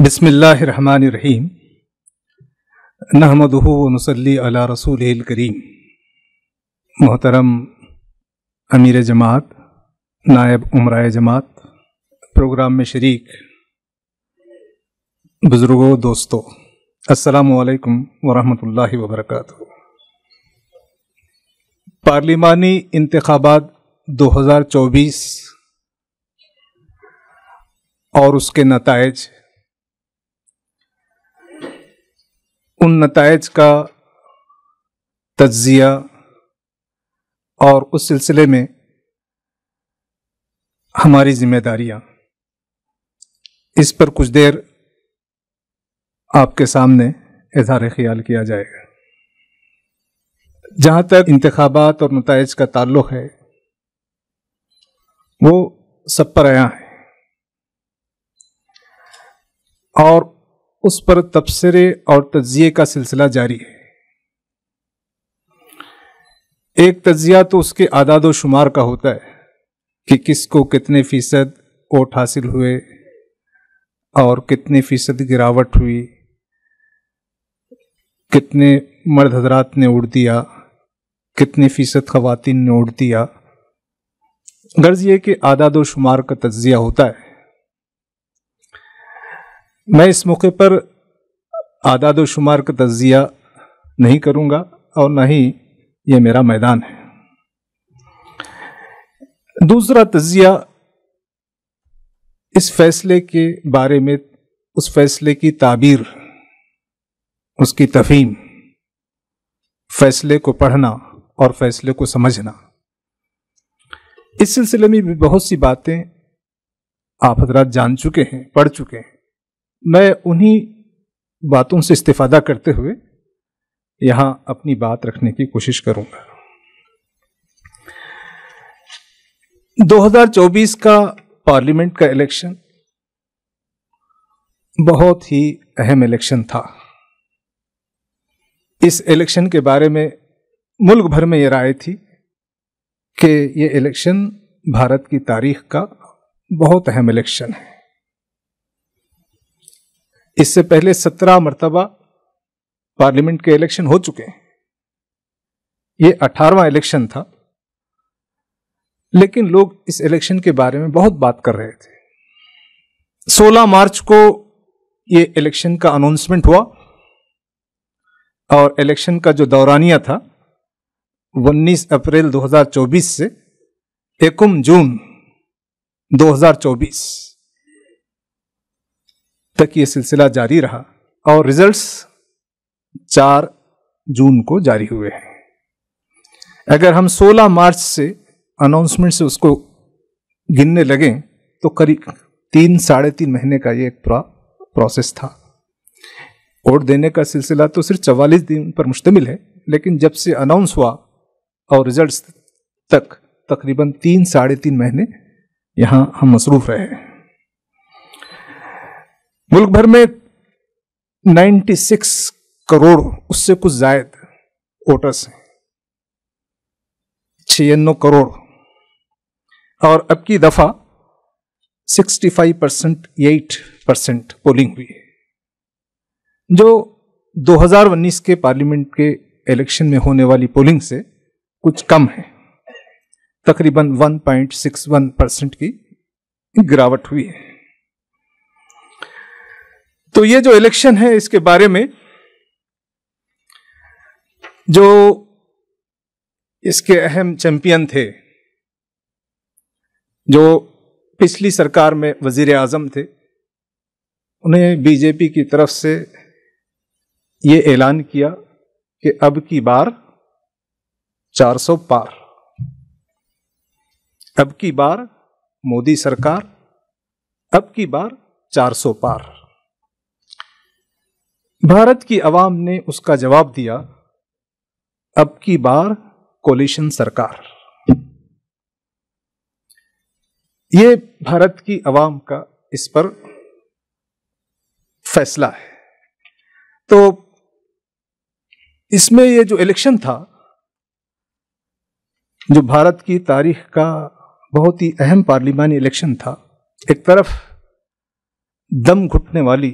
بسم اللہ الرحمن الرحیم نحمدہ ونصلی علی رسولہ الکریم۔ محترم امیر جماعت، نائب امرائے جماعت، پروگرام میں شریک بزرگوں، دوستو، السلام علیکم ورحمۃ اللہ وبرکاتہ۔ پارلیمانی انتخابات 2024 اور اس کے نتائج، ان نتائج کا تجزیہ اور اس سلسلے میں ہماری ذمہ داریاں، اس پر کچھ دیر آپ کے سامنے اظہار خیال کیا جائے گا۔ جہاں تک انتخابات اور نتائج کا تعلق ہے، وہ سب پر عیاں ہے اور اس پر تبصرے اور تجزیے کا سلسلہ جاری ہے۔ ایک تجزیہ تو اس کے اعداد و شمار کا ہوتا ہے کہ کس کو کتنے فیصد ووٹ حاصل ہوئے اور کتنے فیصد گراوٹ ہوئی، کتنے مرد حضرات نے ووٹ دیا، کتنے فیصد خواتین نے ووٹ دیا۔ غرض یہ کہ اعداد و شمار کا تجزیہ ہوتا ہے۔ میں اس موقع پر اعداد و شمار کا تجزیہ نہیں کروں گا اور نہ ہی یہ میرا میدان ہے۔ دوسرا تجزیہ اس فیصلے کے بارے میں، اس فیصلے کی تعبیر، اس کی تفہیم، فیصلے کو پڑھنا اور فیصلے کو سمجھنا۔ اس سلسلے میں بھی بہت سی باتیں آپ حضرات جان چکے ہیں، پڑھ چکے ہیں۔ میں انہی باتوں سے استفادہ کرتے ہوئے یہاں اپنی بات رکھنے کی کوشش کروں گا۔ 2024 کا پارلیمنٹ کا الیکشن بہت ہی اہم الیکشن تھا۔ اس الیکشن کے بارے میں ملک بھر میں یہ رائے تھی کہ یہ الیکشن بھارت کی تاریخ کا بہت اہم الیکشن ہے۔ اس سے پہلے 17 مرتبہ پارلیمنٹ کے الیکشن ہو چکے ہیں، یہ 18واں الیکشن تھا، لیکن لوگ اس الیکشن کے بارے میں بہت بات کر رہے تھے۔ 16 مارچ کو یہ الیکشن کا اناؤنسمنٹ ہوا اور الیکشن کا جو دورانیہ تھا 19 اپریل 2024 سے 1 جون 2024 تک یہ سلسلہ جاری رہا اور ریزلٹس 4 جون کو جاری ہوئے ہیں۔ اگر ہم 16 مارچ سے اناؤنسمنٹ سے اس کو گننے لگیں تو قریب 3-3.5 مہینے کا یہ ایک پورا پروسیس تھا۔ ووٹ دینے کا سلسلہ تو صرف 44 دن پر مشتمل ہے، لیکن جب سے اناؤنس ہوا اور ریزلٹس تک تقریباً 3-3.5 مہینے یہاں ہم مصروف رہے ہیں۔ ملک بھر میں 96 کروڑ اس سے کچھ زائد ووٹرز ہیں، 96 کروڑ، اور اب کی دفعہ 65% پولنگ ہوئی ہے، جو 2019 کے پارلیمنٹ کے الیکشن میں ہونے والی پولنگ سے کچھ کم ہے۔ تقریباً 1.61% کی گراوٹ ہوئی ہے۔ تو یہ جو الیکشن ہے، اس کے بارے میں جو اس کے اہم چیمپئن تھے، جو پچھلی سرکار میں وزیر اعظم تھے، انہیں بی جے پی کی طرف سے یہ اعلان کیا کہ اب کی بار 400 پار، اب کی بار مودی سرکار، اب کی بار 400 پار۔ بھارت کی عوام نے اس کا جواب دیا، اب کی بار کولیشن سرکار۔ یہ بھارت کی عوام کا اس پر فیصلہ ہے۔ تو اس میں یہ جو الیکشن تھا، جو بھارت کی تاریخ کا بہت ہی اہم پارلیمانی الیکشن تھا، ایک طرف دم گھٹنے والی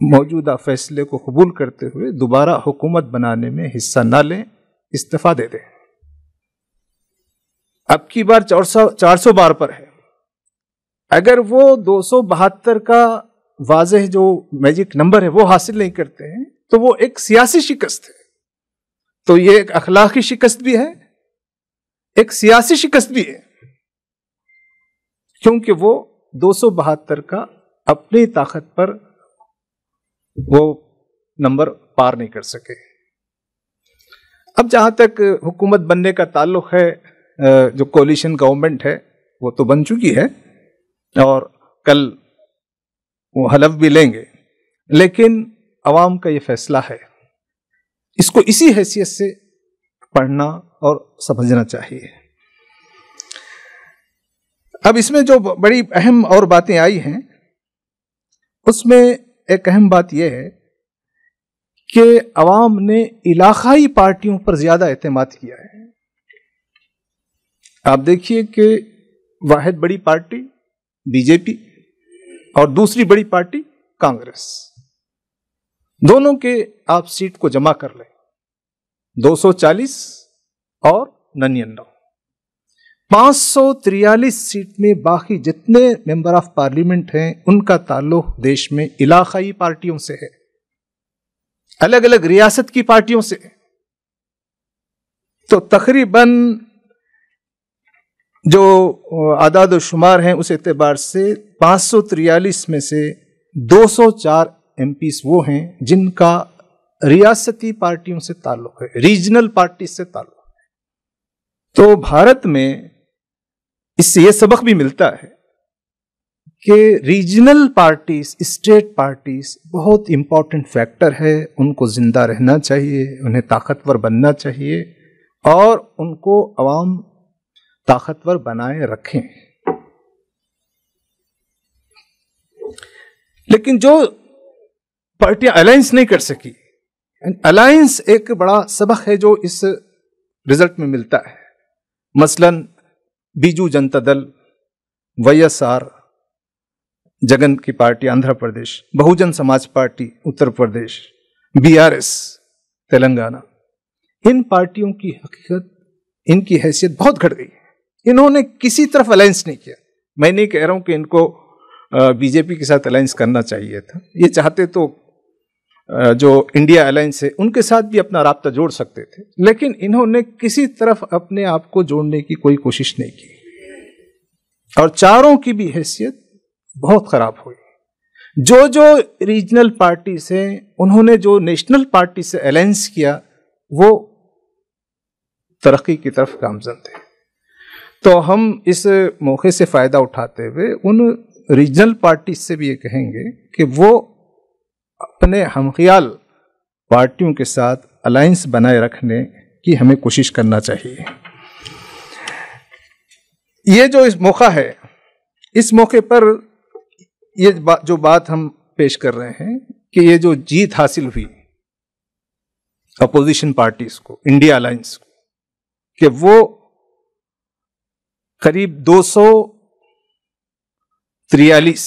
موجودہ فیصلے کو قبول کرتے ہوئے دوبارہ حکومت بنانے میں حصہ نہ لیں، استعفیٰ دے دیں۔ اب کی بار 400 بار پر ہے، اگر وہ 272 کا واضح جو میجک نمبر ہے وہ حاصل نہیں کرتے ہیں تو وہ ایک سیاسی شکست ہے۔ تو یہ ایک اخلاقی شکست بھی ہے، ایک سیاسی شکست بھی ہے، کیونکہ وہ 272 کا اپنی طاقت پر وہ نمبر پار نہیں کر سکے۔ اب جہاں تک حکومت بننے کا تعلق ہے، جو کولیشن گورنمنٹ ہے وہ تو بن چکی ہے اور کل وہ حلف بھی لیں گے، لیکن عوام کا یہ فیصلہ ہے، اس کو اسی حیثیت سے پڑھنا اور سمجھنا چاہیے۔ اب اس میں جو بڑی اہم اور باتیں آئی ہیں، اس میں ایک اہم بات یہ ہے کہ عوام نے علاقائی پارٹیوں پر زیادہ اعتماد کیا ہے۔ آپ دیکھیے کہ واحد بڑی پارٹی بی جے پی اور دوسری بڑی پارٹی کانگریس، دونوں کے آپ سیٹ کو جمع کر لیں، 240 اور 99، 543 سیٹ میں باقی جتنے ممبر آف پارلیمنٹ ہیں ان کا تعلق دیش میں علاقائی پارٹیوں سے ہے، الگ الگ ریاست کی پارٹیوں سے۔ تو تقریباً جو اعداد و شمار ہیں اس اعتبار سے 543 میں سے 204 ایم پیز وہ ہیں جن کا ریاستی پارٹیوں سے تعلق ہے، ریجنل پارٹی سے تعلق ہے۔ تو بھارت میں اس سے یہ سبق بھی ملتا ہے کہ ریجنل پارٹیز، اسٹیٹ پارٹیز بہت امپورٹنٹ فیکٹر ہے، ان کو زندہ رہنا چاہیے، انہیں طاقتور بننا چاہیے اور ان کو عوام طاقتور بنائے رکھیں۔ لیکن جو پارٹیاں الائنس نہیں کر سکی، الائنس ایک بڑا سبق ہے جو اس رزلٹ میں ملتا ہے۔ مثلا بیجو جنتا دل، وی ایس آر جگن کی party Andhra Pradesh, Bahujan Samaj Party Uttar Pradesh, B R S Telangana, ان پارٹیوں کی حقیقت، ان کی حیثیت بہت گھٹ گئی ہے۔ انہوں نے کسی طرف الائنس نہیں کیا۔ میں نہیں کہہ رہا ہوں کہ ان کو بی جے پی کے ساتھ الائنس کرنا چاہیے تھا، یہ چاہتے تو جو انڈیا الائنس ہے ان کے ساتھ بھی اپنا رابطہ جوڑ سکتے تھے، لیکن انہوں نے کسی طرف اپنے آپ کو جوڑنے کی کوئی کوشش نہیں کی اور چاروں کی بھی حیثیت بہت خراب ہوئی۔ جو ریجنل پارٹیز ہیں انہوں نے جو نیشنل پارٹی سے الائنس کیا وہ ترقی کی طرف گامزن تھے۔ تو ہم اس موقع سے فائدہ اٹھاتے ہوئے ان ریجنل پارٹی سے بھی یہ کہیں گے کہ وہ اپنے ہمخیال پارٹیوں کے ساتھ الائنس بنائے رکھنے کی ہمیں کوشش کرنا چاہیے۔ یہ جو اس موقع ہے، اس موقع پر یہ جو بات ہم پیش کر رہے ہیں کہ یہ جو جیت حاصل ہوئی اپوزیشن پارٹیز کو، انڈیا الائنس کو، کہ وہ قریب 243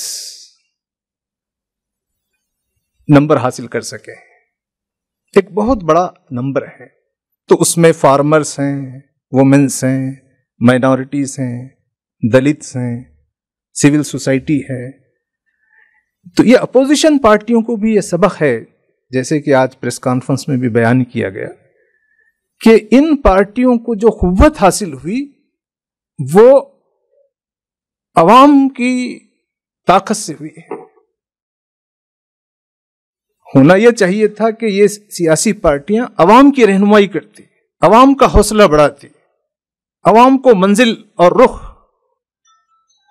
نمبر حاصل کر سکے، ایک بہت بڑا نمبر ہے۔ تو اس میں فارمرز ہیں، وومنس ہیں، مائنورٹیز ہیں، دلتس ہیں، سول سوسائٹی ہے۔ تو یہ اپوزیشن پارٹیوں کو بھی یہ سبق ہے، جیسے کہ آج پریس کانفرنس میں بھی بیان کیا گیا کہ ان پارٹیوں کو جو قوت حاصل ہوئی وہ عوام کی طاقت سے ہوئی ہے۔ ہونا یہ چاہیے تھا کہ یہ سیاسی پارٹیاں عوام کی رہنمائی کرتی، عوام کا حوصلہ بڑھاتی، عوام کو منزل اور رخ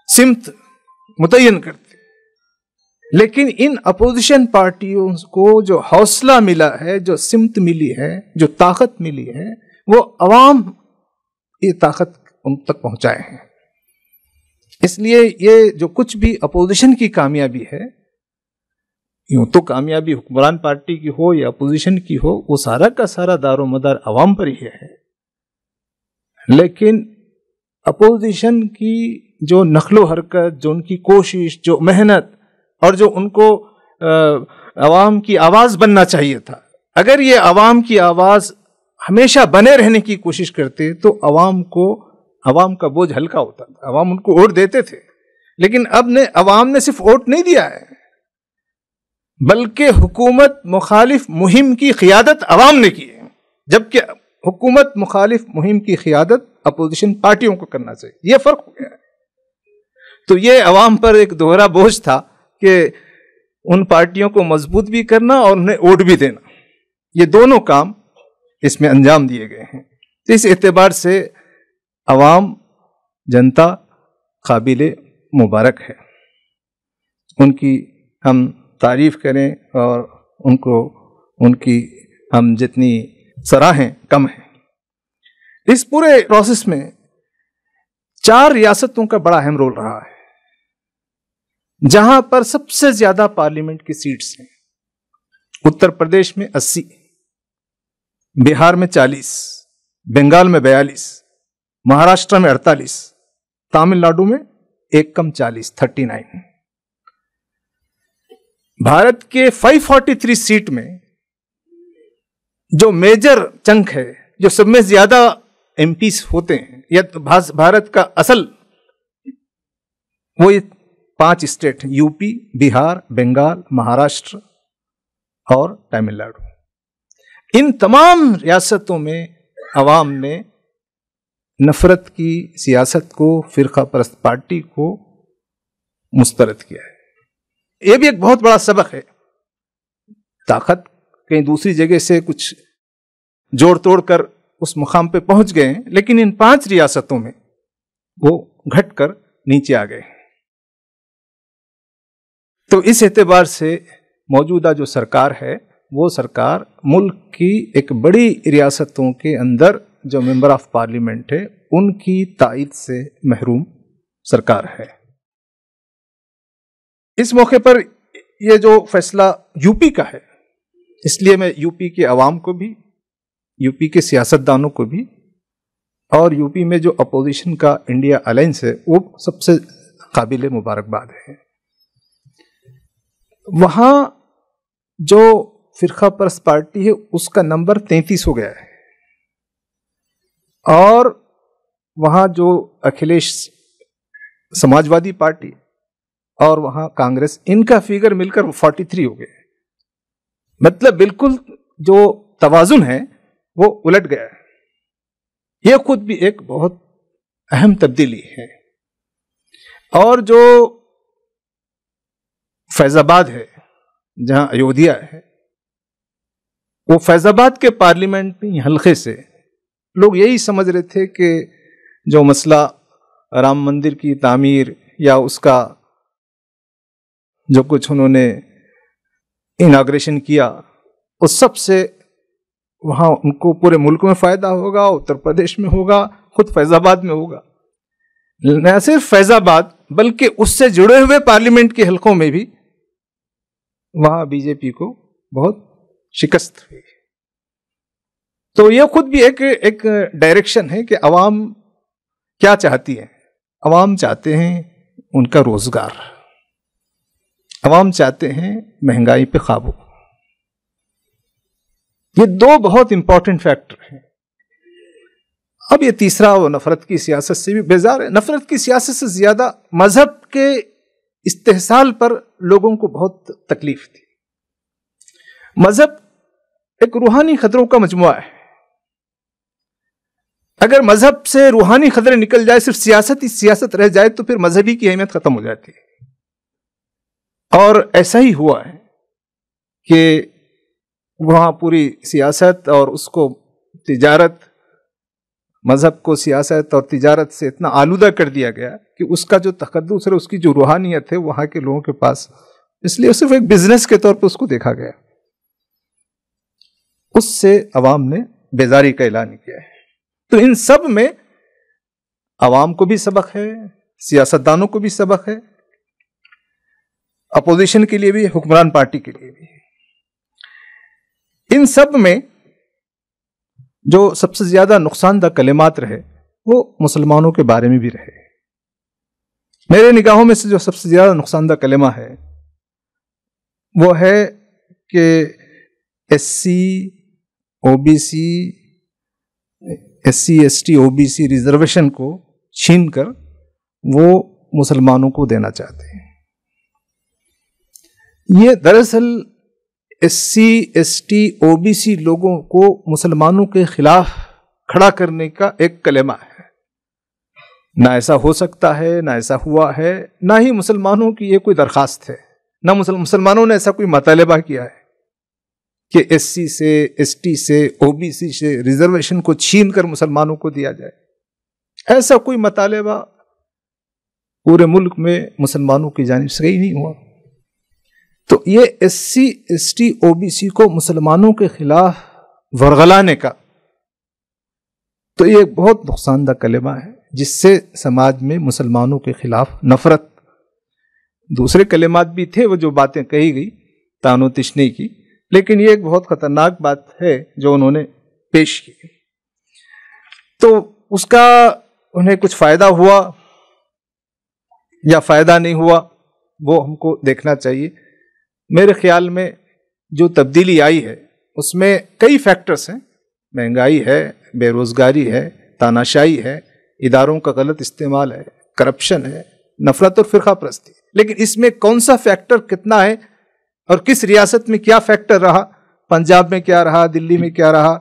سمت متعین کرتی، لیکن ان اپوزیشن پارٹیوں کو جو حوصلہ ملا ہے، جو سمت ملی ہے، جو طاقت ملی ہے، وہ عوام یہ طاقت ان تک پہنچائے ہیں۔ اس لیے یہ جو کچھ بھی اپوزیشن کی کامیابی ہے، یوں تو کامیابی حکمران پارٹی کی ہو یا اپوزیشن کی ہو، وہ سارا کا سارا دار و مدار عوام پر ہی ہے، لیکن اپوزیشن کی جو نقل و حرکت، جو ان کی کوشش، جو محنت اور جو ان کو عوام کی آواز بننا چاہیے تھا. اگر یہ عوام کی آواز ہمیشہ بنے رہنے کی کوشش کرتے تو عوام کا بوجھ ہلکا ہوتا تھا. عوام ان کو ووٹ دیتے تھے. لیکن اب عوام نے صرف ووٹ نہیں دیا ہے بلکہ حکومت مخالف مہم کی قیادت عوام نے کی ہے، جبکہ حکومت مخالف مہم کی قیادت اپوزیشن پارٹیوں کو کرنا چاہیے. یہ فرق ہو گیا ہے. تو یہ عوام پر ایک دوہرا بوجھ تھا کہ ان پارٹیوں کو مضبوط بھی کرنا اور انہیں ووٹ بھی دینا. یہ دونوں کام اس میں انجام دیے گئے ہیں. تو اس اعتبار سے عوام جنتا قابل مبارک ہے. ان کی ہم تعریف کریں اور ان کی ہم جتنی سراہیں کم ہیں. اس پورے پروسیس میں 4 ریاستوں کا بڑا اہم رول رہا ہے جہاں پر سب سے زیادہ پارلیمنٹ کی سیٹس ہیں. اتر پردیش میں 80، بہار میں 40، بنگال میں 42، مہاراشٹر میں 48، تامل ناڈو میں ایک کم 40، 39. بھارت کے 543 سیٹ میں جو میجر چنک ہے، جو سب میں زیادہ ایم پیز ہوتے ہیں، یا بھارت کا اصل وہ یہ 5 اسٹیٹ ہیں: یو پی، بہار، بنگال، مہاراشٹر اور تامل ناڈو. ان تمام ریاستوں میں عوام نے نفرت کی سیاست کو، فرقہ پرست پارٹی کو مسترد کیا ہے. یہ بھی ایک بہت بڑا سبق ہے. طاقت کہیں دوسری جگہ سے کچھ جوڑ توڑ کر اس مقام پہ پہنچ گئے ہیں، لیکن ان 5 ریاستوں میں وہ گھٹ کر نیچے آ گئے. تو اس اعتبار سے موجودہ جو سرکار ہے وہ سرکار ملک کی ایک بڑی ریاستوں کے اندر جو ممبر آف پارلیمنٹ ہے ان کی تائید سے محروم سرکار ہے. اس موقع پر یہ جو فیصلہ یو پی کا ہے، اس لیے میں یو پی کے عوام کو بھی، یو پی کے سیاستدانوں کو بھی، اور یو پی میں جو اپوزیشن کا انڈیا الائنس ہے وہ سب سے قابل مبارکباد ہے. وہاں جو فرقہ پرست پارٹی ہے اس کا نمبر 33 ہو گیا ہے، اور وہاں جو اکھلیش سماجوادی پارٹی اور وہاں کانگریس، ان کا فگر مل کر 43 ہو گئے. مطلب بالکل جو توازن ہے وہ الٹ گیا ہے. یہ خود بھی ایک بہت اہم تبدیلی ہے. اور جو فیض آباد ہے، جہاں ایودھیا ہے، وہ فیض آباد کے پارلیمنٹ حلقے سے لوگ یہی سمجھ رہے تھے کہ جو مسئلہ رام مندر کی تعمیر یا اس کا جو کچھ انہوں نے اناگریشن کیا، اس سب سے وہاں ان کو پورے ملک میں فائدہ ہوگا، اتر پردیش میں ہوگا، خود فیض آباد میں ہوگا. نہ صرف فیض آباد بلکہ اس سے جڑے ہوئے پارلیمنٹ کے حلقوں میں بھی وہاں بی جے پی کو بہت شکست ہوئی. تو یہ خود بھی ایک ڈائریکشن ہے کہ عوام کیا چاہتی ہے. عوام چاہتے ہیں ان کا روزگار، عوام چاہتے ہیں مہنگائی پہ قابو. یہ 2 بہت امپورٹنٹ فیکٹر ہیں. اب یہ تیسرا، وہ نفرت کی سیاست سے بھی بیزار ہے. نفرت کی سیاست سے زیادہ مذہب کے استحصال پر لوگوں کو بہت تکلیف تھی. مذہب ایک روحانی خطروں کا مجموعہ ہے. اگر مذہب سے روحانی خطرے نکل جائے، صرف سیاست رہ جائے، تو پھر مذہبی کی اہمیت ختم ہو جاتی ہے. اور ایسا ہی ہوا ہے کہ وہاں پوری سیاست اور اس کو تجارت، مذہب کو سیاست اور تجارت سے اتنا آلودہ کر دیا گیا کہ اس کا جو تقدس ہے، اس کی جو روحانیت ہے وہاں کے لوگوں کے پاس، اس لیے صرف ایک بزنس کے طور پر اس کو دیکھا گیا. اس سے عوام نے بیزاری کا اعلان کیا ہے. تو ان سب میں عوام کو بھی سبق ہے، سیاستدانوں کو بھی سبق ہے، اپوزیشن کے لیے بھی، حکمران پارٹی کے لیے بھی. ان سب میں جو سب سے زیادہ نقصان دہ کلمات رہے وہ مسلمانوں کے بارے میں بھی رہے. میرے نگاہوں میں سے جو سب سے زیادہ نقصان دہ کلمہ ہے وہ ہے کہ SC OBC SC ST OBC reservation کو چھین کر وہ مسلمانوں کو دینا چاہتے ہیں. یہ دراصل SC ST OBC لوگوں کو مسلمانوں کے خلاف کھڑا کرنے کا ایک کلمہ ہے. نہ ایسا ہو سکتا ہے، نہ ایسا ہوا ہے، نہ ہی مسلمانوں کی یہ کوئی درخواست ہے، نہ مسلمانوں نے ایسا کوئی مطالبہ کیا ہے کہ SC سے ST سے OBC سے ریزرویشن کو چھین کر مسلمانوں کو دیا جائے. ایسا کوئی مطالبہ پورے ملک میں مسلمانوں کی جانب سے ہی نہیں ہوا. تو یہ SC ST OBC کو مسلمانوں کے خلاف ورغلانے کا تو یہ بہت نقصان دہ کلمہ ہے، جس سے سماج میں مسلمانوں کے خلاف نفرت، دوسرے کلمات بھی تھے وہ جو باتیں کہی گئی تانو تشنی کی، لیکن یہ ایک بہت خطرناک بات ہے جو انہوں نے پیش کی. تو اس کا انہیں کچھ فائدہ ہوا یا فائدہ نہیں ہوا وہ ہم کو دیکھنا چاہیے. میرے خیال میں جو تبدیلی آئی ہے اس میں کئی فیکٹرز ہیں، مہنگائی ہے، بے روزگاری ہے، تاناشائی ہے، اداروں کا غلط استعمال ہے، کرپشن ہے، نفرت اور فرقہ پرستی. لیکن اس میں کون سا فیکٹر کتنا ہے اور کس ریاست میں کیا فیکٹر رہا، پنجاب میں کیا رہا، دلی میں کیا رہا،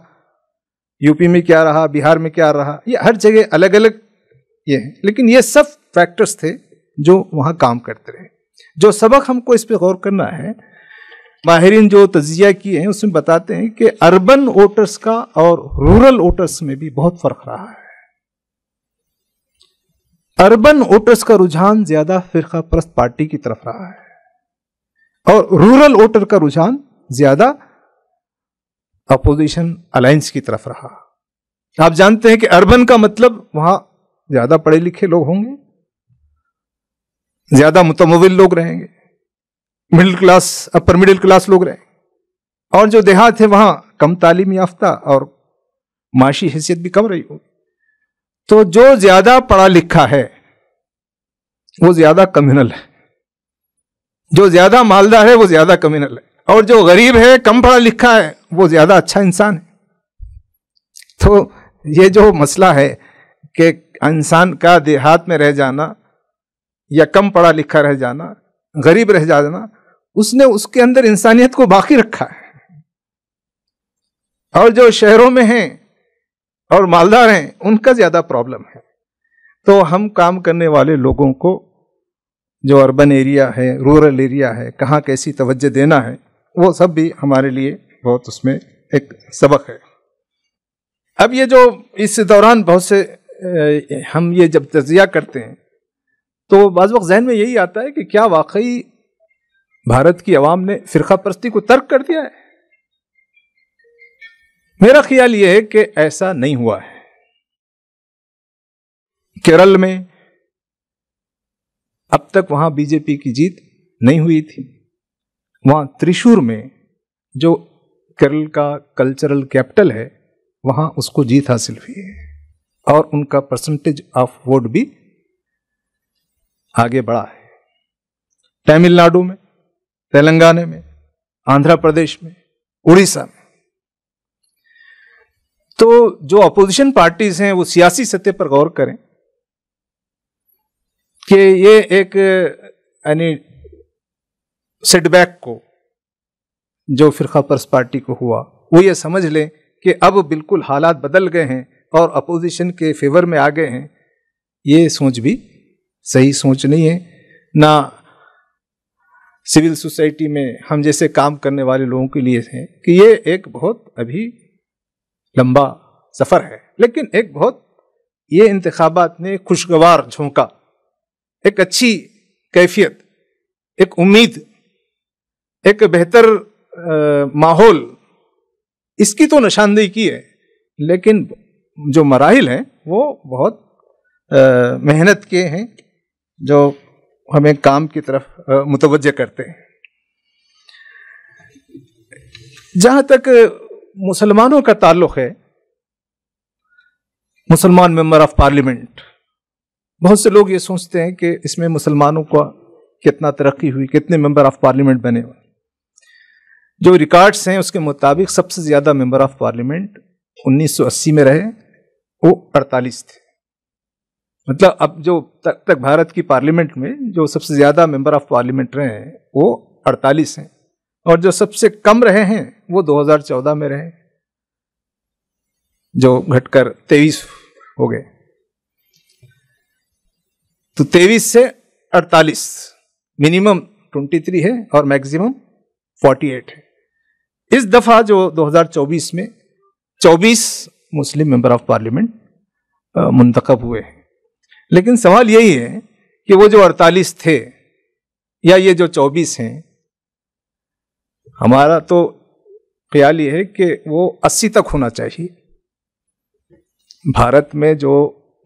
UP میں کیا رہا، بہار میں کیا رہا، یہ ہر جگہ الگ الگ یہ ہیں. لیکن یہ سب فیکٹرز تھے جو وہاں کام کرتے رہے. جو سبق ہم کو اس پہ غور کرنا ہے، ماہرین جو تجزیہ کیے ہیں اس میں بتاتے ہیں کہ اربن ووٹرز کا اور رورل ووٹرز میں بھی بہت فرق رہا ہے. اربن ووٹرز کا رجحان زیادہ فرقہ پرست پارٹی کی طرف رہا ہے اور رورل ووٹر کا رجحان زیادہ اپوزیشن الائنس کی طرف رہا. آپ جانتے ہیں کہ اربن کا مطلب وہاں زیادہ پڑھے لکھے لوگ ہوں گے، زیادہ متمول لوگ رہیں گے، middle class upper middle class لوگ رہیں گے، اور جو دیہات ہے وہاں کم تعلیم یافتہ اور معاشی حیثیت بھی کم رہی ہوگی. تو جو زیادہ پڑھا لکھا ہے وہ زیادہ کمیونل ہے، جو زیادہ مالدار ہے وہ زیادہ کمیونل ہے، اور جو غریب ہے کم پڑھا لکھا ہے وہ زیادہ اچھا انسان ہے. تو یہ جو مسئلہ ہے کہ انسان کا دیہات میں رہ جانا یا کم پڑھا لکھا رہ جانا، غریب رہ جانا، اس نے اس کے اندر انسانیت کو باقی رکھا ہے. اور جو شہروں میں ہیں اور مالدار ہیں ان کا زیادہ پرابلم ہے. تو ہم کام کرنے والے لوگوں کو جو اربن ایریا ہے، رورل ایریا ہے، کہاں کیسی توجہ دینا ہے، وہ سب بھی ہمارے لیے بہت اس میں ایک سبق ہے. اب یہ جو اس دوران بہت سے ہم یہ جب تجزیہ کرتے ہیں تو بعض وقت ذہن میں یہی آتا ہے کہ کیا واقعی بھارت کی عوام نے فرقہ پرستی کو ترک کر دیا ہے؟ میرا خیال یہ ہے کہ ایسا نہیں ہوا ہے. کیرل میں اب تک وہاں BJP کی جیت نہیں ہوئی تھی. وہاں تریشور میں جو کیرل کا کلچرل کیپٹل ہے وہاں اس کو جیت حاصل ہوئی ہے اور ان کا پرسنٹیج آف ووٹ بھی آگے بڑھا ہے. تمل ناڈو میں، تلنگانہ میں، آندھرا پردیش میں، اڑیسہ میں. تو جو اپوزیشن پارٹیز ہیں وہ سیاسی سطح پر غور کریں کہ یہ ایک یعنی سیٹ بیک کو جو فرقہ پرست پارٹی کو ہوا وہ یہ سمجھ لیں کہ اب بالکل حالات بدل گئے ہیں اور اپوزیشن کے فیور میں آ گئے ہیں. یہ سوچ بھی صحیح سوچ نہیں ہے. نہ سول سوسائٹی میں ہم جیسے کام کرنے والے لوگوں کے لیے ہے کہ یہ ایک بہت ابھی لمبا سفر ہے، لیکن ایک بہت یہ انتخابات نے خوشگوار جھونکا، ایک اچھی کیفیت، ایک امید، ایک بہتر ماحول، اس کی تو نشاندہی کی ہے. لیکن جو مراحل ہیں وہ بہت محنت کے ہیں جو ہمیں کام کی طرف متوجہ کرتے ہیں. جہاں تک مسلمانوں کا تعلق ہے، مسلمان ممبر آف پارلیمنٹ، بہت سے لوگ یہ سوچتے ہیں کہ اس میں مسلمانوں کو کتنا ترقی ہوئی، کتنے ممبر آف پارلیمنٹ بنے ہوئے. جو ریکارڈز ہیں اس کے مطابق سب سے زیادہ ممبر آف پارلیمنٹ 1980 میں رہے، وہ 48 تھے. مطلب اب جو تک بھارت کی پارلیمنٹ میں جو سب سے زیادہ ممبر آف پارلیمنٹ رہے ہیں وہ 48 ہیں، اور جو سب سے کم رہے ہیں وہ 2014 میں رہے، جو گھٹ کر 23 ہو گئے. تو 23 سے 48 منیمم 23 ہے اور میکسیمم 48 ہے. اس دفعہ جو 2024 میں 24 مسلم ممبر آف پارلیمنٹ منتخب ہوئے ہیں. لیکن سوال یہی ہے کہ وہ جو 48 تھے یا یہ جو 24 ہیں، ہمارا تو خیال یہ ہے کہ وہ 80 تک ہونا چاہیے. بھارت میں جو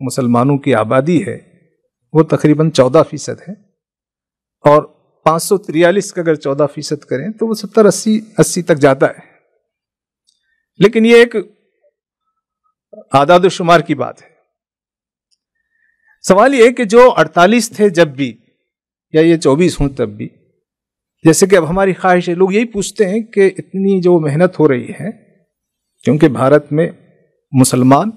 مسلمانوں کی آبادی ہے وہ تقریباً 14% ہے، اور 543 کا اگر 14% کریں تو وہ 70-80 تک جاتا ہے. لیکن یہ ایک اعداد و شمار کی بات ہے. سوال یہ ہے کہ جو 48 تھے جب بھی، یا یہ 24 ہوں تب بھی، جیسے کہ اب ہماری خواہش ہے، لوگ یہی پوچھتے ہیں کہ اتنی جو محنت ہو رہی ہے، کیونکہ بھارت میں مسلمان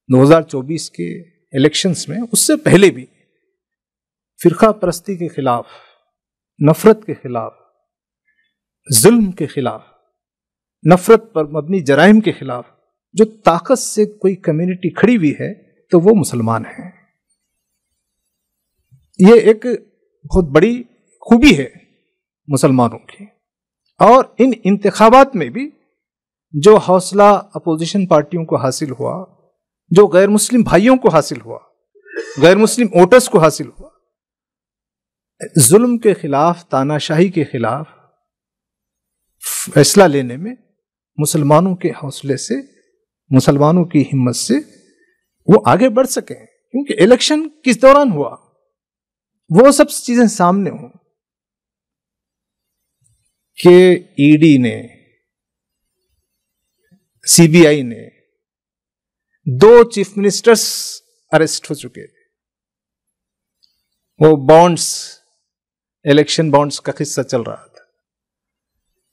2024 کے الیکشنز میں اس سے پہلے بھی فرقہ پرستی کے خلاف، نفرت کے خلاف، ظلم کے خلاف، نفرت پر مبنی جرائم کے خلاف جو طاقت سے کوئی کمیونٹی کھڑی ہوئی ہے تو وہ مسلمان ہیں. یہ ایک بہت بڑی خوبی ہے مسلمانوں کی. اور ان انتخابات میں بھی جو حوصلہ اپوزیشن پارٹیوں کو حاصل ہوا، جو غیر مسلم بھائیوں کو حاصل ہوا، غیر مسلم ووٹرز کو حاصل ہوا، ظلم کے خلاف، تاناشاہی کے خلاف فیصلہ لینے میں مسلمانوں کے حوصلے سے، مسلمانوں کی ہمت سے وہ آگے بڑھ سکیں. کیونکہ الیکشن کس دوران ہوا، وہ سب چیزیں سامنے ہوں کہ ای ڈی نے، سی بی آئی نے 2 چیف منسٹرز اریسٹ ہو چکے تھے. وہ بانڈز، الیکشن بانڈز کا قصہ چل رہا تھا،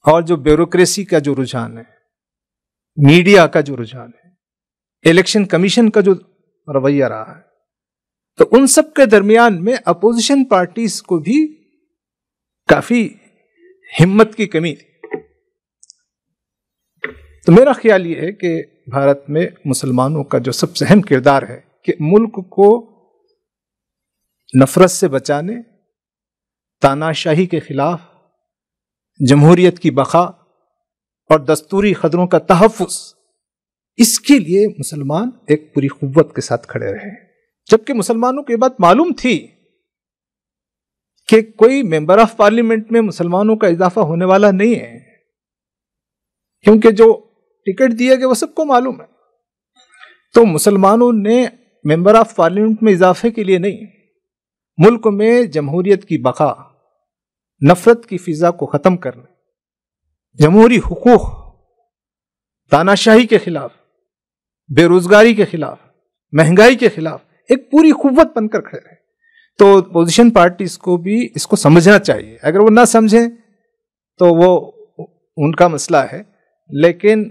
اور جو بیوروکریسی کا جو رجحان ہے، میڈیا کا جو رجحان ہے، الیکشن کمیشن کا جو رویہ رہا ہے، تو ان سب کے درمیان میں اپوزیشن پارٹیز کو بھی کافی ہمت کی کمی تھی. تو میرا خیال یہ ہے کہ بھارت میں مسلمانوں کا جو سب سے اہم کردار ہے کہ ملک کو نفرت سے بچانے، تاناشاہی کے خلاف، جمہوریت کی بقا اور دستوری قدروں کا تحفظ، اس کے لیے مسلمان ایک پوری قوت کے ساتھ کھڑے رہے. جبکہ مسلمانوں کو یہ بات معلوم تھی کہ کوئی ممبر آف پارلیمنٹ میں مسلمانوں کا اضافہ ہونے والا نہیں ہے، کیونکہ جو ٹکٹ دیے گئے وہ سب کو معلوم ہے. تو مسلمانوں نے ممبر آف پارلیمنٹ میں اضافے کے لیے نہیں، ملک میں جمہوریت کی بقا، نفرت کی فضا کو ختم کرنے، جمہوری حقوق، تاناشاہی کے خلاف، بے روزگاری کے خلاف، مہنگائی کے خلاف ایک پوری قوت بن کر کھڑے رہے. تو اپوزیشن پارٹیز کو بھی اس کو سمجھنا چاہیے. اگر وہ نہ سمجھیں تو وہ ان کا مسئلہ ہے، لیکن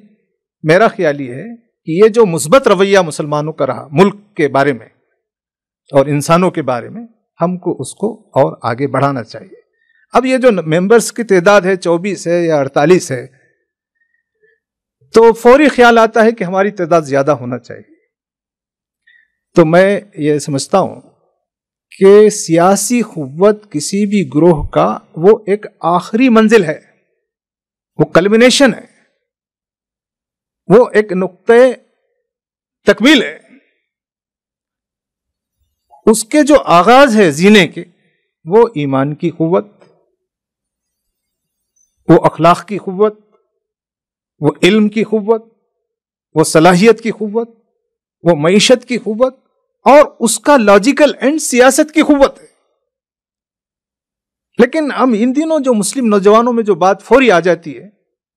میرا خیال یہ ہے کہ یہ جو مثبت رویہ مسلمانوں کا رہا ملک کے بارے میں اور انسانوں کے بارے میں، ہم کو اس کو اور آگے بڑھانا چاہیے. اب یہ جو ممبرز کی تعداد ہے 24 ہے یا 48 ہے، تو فوری خیال آتا ہے کہ ہماری تعداد زیادہ ہونا چاہیے. تو میں یہ سمجھتا ہوں کہ سیاسی قوت کسی بھی گروہ کا وہ ایک آخری منزل ہے، وہ کلمنیشن ہے، وہ ایک نقطہ تکمیل ہے. اس کے جو آغاز ہے جینے کے، وہ ایمان کی قوت، وہ اخلاق کی قوت، وہ علم کی قوت، وہ صلاحیت کی قوت، وہ معیشت کی قوت، اور اس کا لاجیکل اینڈ سیاست کی قوت ہے. لیکن ہم ان دنوں جو مسلم نوجوانوں میں جو بات فوری آ جاتی ہے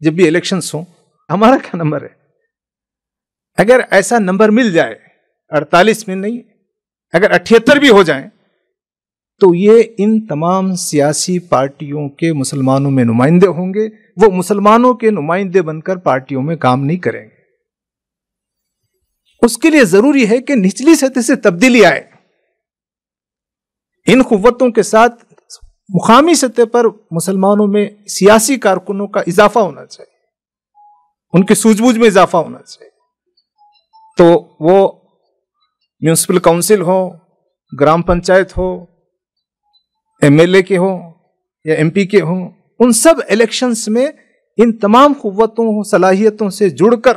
جب بھی الیکشنز ہوں، ہمارا کیا نمبر ہے؟ اگر ایسا نمبر مل جائے، 48 میں نہیں، اگر 78 بھی ہو جائیں تو یہ ان تمام سیاسی پارٹیوں کے مسلمانوں میں نمائندے ہوں گے، وہ مسلمانوں کے نمائندے بن کر پارٹیوں میں کام نہیں کریں گے۔ اس کے لیے ضروری ہے کہ نچلی سطح سے تبدیلی آئے، ان قوتوں کے ساتھ مقامی سطح پر مسلمانوں میں سیاسی کارکنوں کا اضافہ ہونا چاہیے، ان کی سوجھ بوجھ میں اضافہ ہونا چاہیے۔ تو وہ میونسپل کونسل ہو، گرام پنچایت ہو، ایم ایل اے کے ہوں یا ایم پی کے ہوں، ان سب الیکشنز میں ان تمام قوتوں صلاحیتوں سے جڑ کر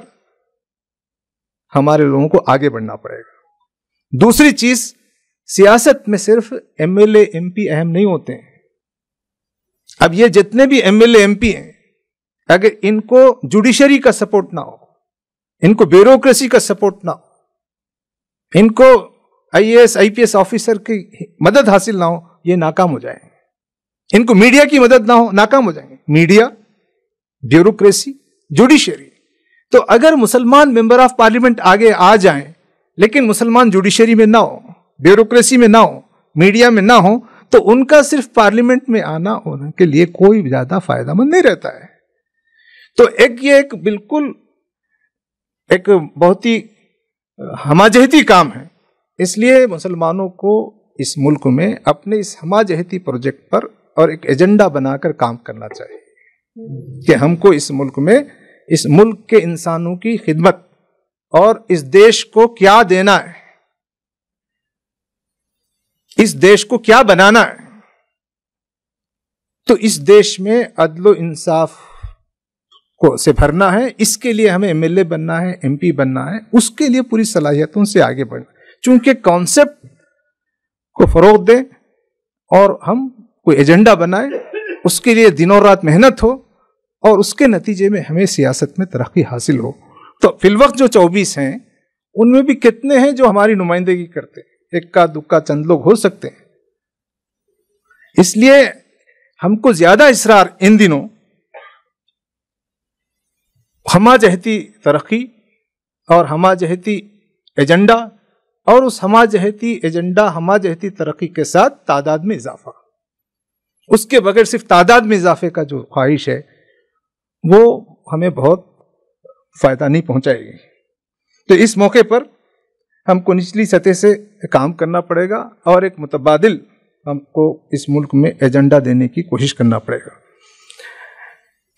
ہمارے لوگوں کو آگے بڑھنا پڑے گا۔ دوسری چیز، سیاست میں صرف M L A M P اہم نہیں ہوتے ہیں۔ اب یہ جتنے بھی M L A M P ہیں، اگر ان کو جوڈیشری کا سپورٹ نہ ہو، ان کو بیوروکریسی کا سپورٹ نہ ہو، ان کو I A S I P S officer کی مدد حاصل نہ ہو، یہ ناکام ہو جائیں گے۔ ان کو میڈیا کی مدد نہ ہو، ناکام ہو جائیں گے۔ Media, bureaucracy, judiciary. تو اگر مسلمان ممبر آف پارلیمنٹ آگے آ جائیں لیکن مسلمان جوڈیشری میں نہ ہو، بیوروکریسی میں نہ ہو، میڈیا میں نہ ہو، تو ان کا صرف پارلیمنٹ میں آنا ہونے کے لیے کوئی زیادہ فائدہ مند نہیں رہتا ہے۔ تو یہ ایک بالکل ایک بہت ہی ہمہ-جہتی کام ہے۔ اس لیے مسلمانوں کو اس ملک میں اپنے اس ہمہ-جہتی پروجیکٹ پر اور ایک ایجنڈا بنا کر کام کرنا چاہیے کہ ہم کو اس ملک میں اس ملک کے انسانوں کی خدمت اور اس دیش کو کیا دینا ہے، اس دیش کو کیا بنانا ہے۔ تو اس دیش میں عدل و انصاف کو سے بھرنا ہے، اس کے لیے ہمیں ایم ایل اے بننا ہے، ایم پی بننا ہے، اس کے لیے پوری صلاحیتوں سے آگے بڑھنا، چونکہ کانسیپٹ کو فروغ دیں اور ہم کوئی ایجنڈا بنائیں، اس کے لیے دنوں رات محنت ہو اور اس کے نتیجے میں ہمیں سیاست میں ترقی حاصل ہو۔ تو فی الوقت جو 24 ہیں ان میں بھی کتنے ہیں جو ہماری نمائندگی کرتے ہیں؟ اکا دکا چند لوگ ہو سکتے ہیں۔ اس لیے ہم کو زیادہ اصرار ان دنوں ہمہ-جہتی ترقی اور ہمہ-جہتی ایجنڈا، اور اس ہمہ-جہتی ایجنڈا ہمہ-جہتی ترقی کے ساتھ تعداد میں اضافہ، اس کے بغیر صرف تعداد میں اضافے کا جو خواہش ہے وہ ہمیں بہت فائدہ نہیں پہنچائے گی۔ تو اس موقع پر ہم کو نچلی سطح سے کام کرنا پڑے گا اور ایک متبادل ہم کو اس ملک میں ایجنڈا دینے کی کوشش کرنا پڑے گا۔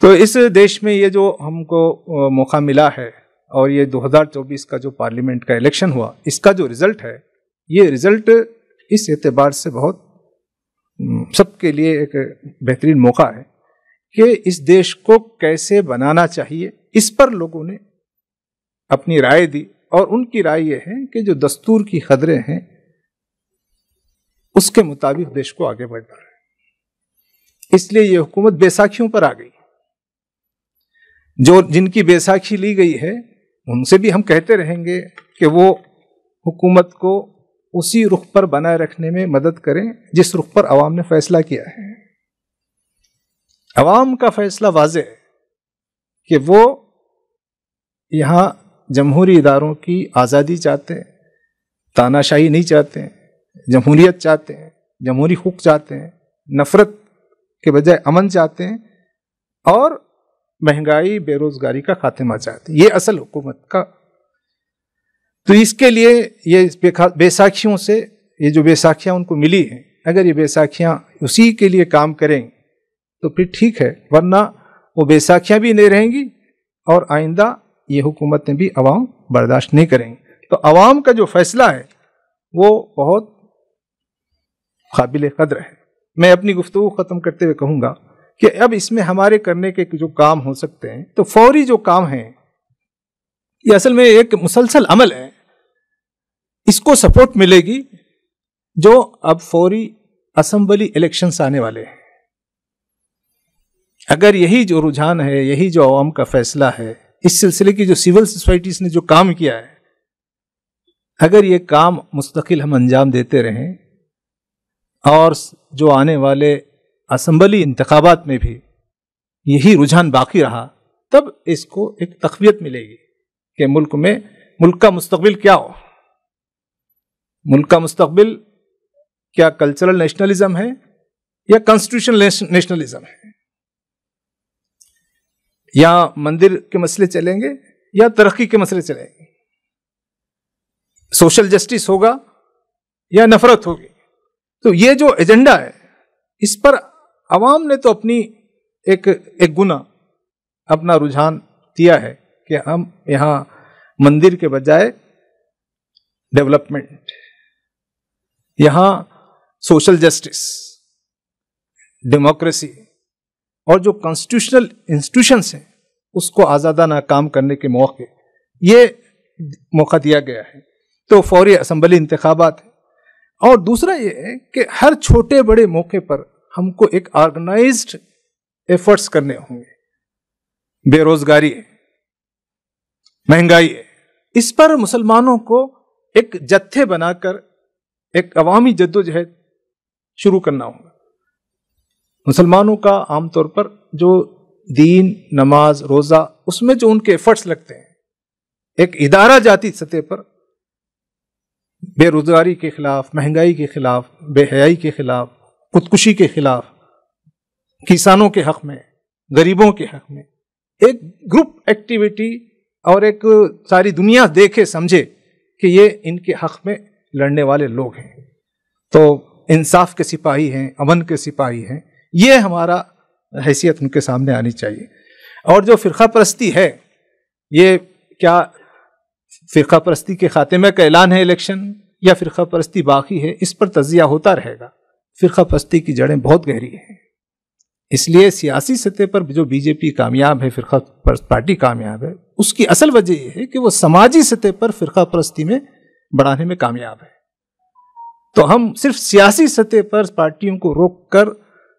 تو اس دیش میں یہ جو ہم کو موقع ملا ہے اور یہ 2024 کا جو پارلیمنٹ کا الیکشن ہوا، اس کا جو رزلٹ ہے، یہ رزلٹ اس اعتبار سے بہت سب کے لیے ایک بہترین موقع ہے کہ اس دیش کو کیسے بنانا چاہیے، اس پر لوگوں نے اپنی رائے دی، اور ان کی رائے یہ ہے کہ جو دستور کی قدریں ہیں اس کے مطابق دیش کو آگے بڑھنا ہے۔ اس لیے یہ حکومت بیساکھیوں پر آ گئی۔ جن کی بیساکھی لی گئی ہے ان سے بھی ہم کہتے رہیں گے کہ وہ حکومت کو اسی رخ پر بنائے رکھنے میں مدد کریں جس رخ پر عوام نے فیصلہ کیا ہے۔ عوام کا فیصلہ واضح ہے کہ وہ یہاں جمہوری اداروں کی آزادی چاہتے ہیں، تاناشاہی نہیں چاہتے ہیں، جمہوریت چاہتے ہیں، جمہوری حقوق چاہتے ہیں، نفرت کے بجائے امن چاہتے ہیں، اور مہنگائی بے روزگاری کا خاتمہ چاہتے ہیں۔ یہ اصل حکومت کا۔ تو اس کے لیے یہ بیساکھیوں سے، یہ جو بیساکھیاں ان کو ملی ہیں، اگر یہ بیساکھیاں اسی کے لیے کام کریں تو پھر ٹھیک ہے، ورنہ وہ بیساکھیاں بھی نہیں رہیں گی اور آئندہ یہ حکومتیں بھی عوام برداشت نہیں کریں گے۔ تو عوام کا جو فیصلہ ہے وہ بہت قابل قدر ہے۔ میں اپنی گفتگو ختم کرتے ہوئے کہوں گا کہ اب اس میں ہمارے کرنے کے جو کام ہو سکتے ہیں، تو فوری جو کام ہیں یہ اصل میں ایک مسلسل عمل ہے، اس کو سپورٹ ملے گی جو اب فوری اسمبلی الیکشنز آنے والے ہیں۔ اگر یہی جو رجحان ہے، یہی جو عوام کا فیصلہ ہے، اس سلسلے کی جو سول سوسائٹیز نے جو کام کیا ہے، اگر یہ کام مستقل ہم انجام دیتے رہیں اور جو آنے والے اسمبلی انتخابات میں بھی یہی رجحان باقی رہا، تب اس کو ایک تقویت ملے گی کہ ملک کا مستقبل کیا ہو، ملک کا مستقبل کیا کلچرل نیشنلزم ہے یا کانسٹیٹیوشنل نیشنلزم ہے؟ یا مندر کے مسئلے چلیں گے یا ترقی کے مسئلے چلیں گے؟ سوشل جسٹس ہوگا یا نفرت ہوگی؟ تو یہ جو ایجنڈا ہے اس پر عوام نے تو اپنی ایک گنا اپنا رجحان دیا ہے کہ ہم یہاں مندر کے بجائے ڈیولپمنٹ، یہاں سوشل جسٹس، ڈیموکریسی اور جو کانسٹیٹیوشنل انسٹیٹیوشنس ہیں اس کو آزادانہ کام کرنے کے یہ موقع دیا گیا ہے۔ تو فوری اسمبلی انتخابات ہیں، اور دوسرا یہ ہے کہ ہر چھوٹے بڑے موقع پر ہم کو ایک آرگنائزڈ ایفرٹس کرنے ہوں گے۔ بے روزگاری ہے، مہنگائی ہے، اس پر مسلمانوں کو ایک جتھے بنا کر ایک عوامی جدوجہد شروع کرنا ہوگا۔ مسلمانوں کا عام طور پر جو دین، نماز، روزہ، اس میں جو ان کے ایفرٹس لگتے ہیں، ایک ادارہ جاتی سطح پر بے روزگاری کے خلاف، مہنگائی کے خلاف، بے حیائی کے خلاف، خودکشی کے خلاف، کسانوں کے حق میں، غریبوں کے حق میں ایک گروپ ایکٹیویٹی اور ایک ساری دنیا دیکھے سمجھے کہ یہ ان کے حق میں لڑنے والے لوگ ہیں، تو انصاف کے سپاہی ہیں، امن کے سپاہی ہیں، یہ ہمارا حیثیت ان کے سامنے آنی چاہیے۔ اور جو فرقہ پرستی ہے، یہ کیا فرقہ پرستی کے خاتمے کا اعلان ہے الیکشن، یا فرقہ پرستی باقی ہے؟ اس پر تجزیہ ہوتا رہے گا۔ فرقہ پرستی کی جڑیں بہت گہری ہیں، اس لیے سیاسی سطح پر جو بی جے پی کامیاب ہے، فرقہ پرست پارٹی کامیاب ہے، اس کی اصل وجہ یہ ہے کہ وہ سماجی سطح پر فرقہ پرستی میں بڑھانے میں کامیاب ہے۔ تو ہم صرف سیاسی سطح پر پارٹیوں کو روک کر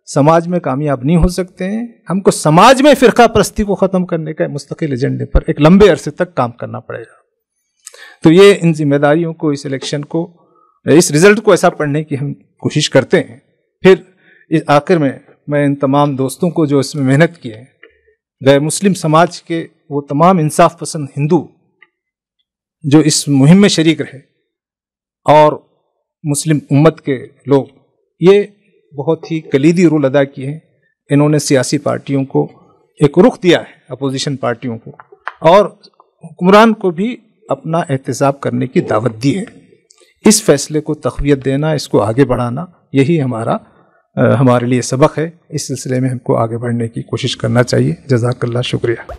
سماج میں کامیاب نہیں ہو سکتے ہیں، ہم کو سماج میں فرقہ پرستی کو ختم کرنے کا مستقل ایجنڈے پر ایک لمبے عرصے تک کام کرنا پڑے گا۔ تو یہ ان ذمہ داریوں کو، اس الیکشن کو، اس رزلٹ کو ایسا پڑھنے کی ہم کوشش کرتے ہیں۔ پھر آخر میں ان تمام دوستوں کو جو اس میں محنت کی ہے، غیر مسلم سماج کے وہ تمام انصاف پسند ہندو جو اس مہم میں شریک رہے، اور مسلم امت کے لوگ، یہ بہت ہی کلیدی رول ادا کیے ہیں۔ انہوں نے سیاسی پارٹیوں کو ایک رخ دیا ہے، اپوزیشن پارٹیوں کو، اور حکمران کو بھی اپنا احتساب کرنے کی دعوت دی ہے۔ اس فیصلے کو تقویت دینا، اس کو آگے بڑھانا، یہی ہمارے لیے سبق ہے۔ اس سلسلے میں ہم کو آگے بڑھنے کی کوشش کرنا چاہیے۔ جزاک اللہ، شکریہ۔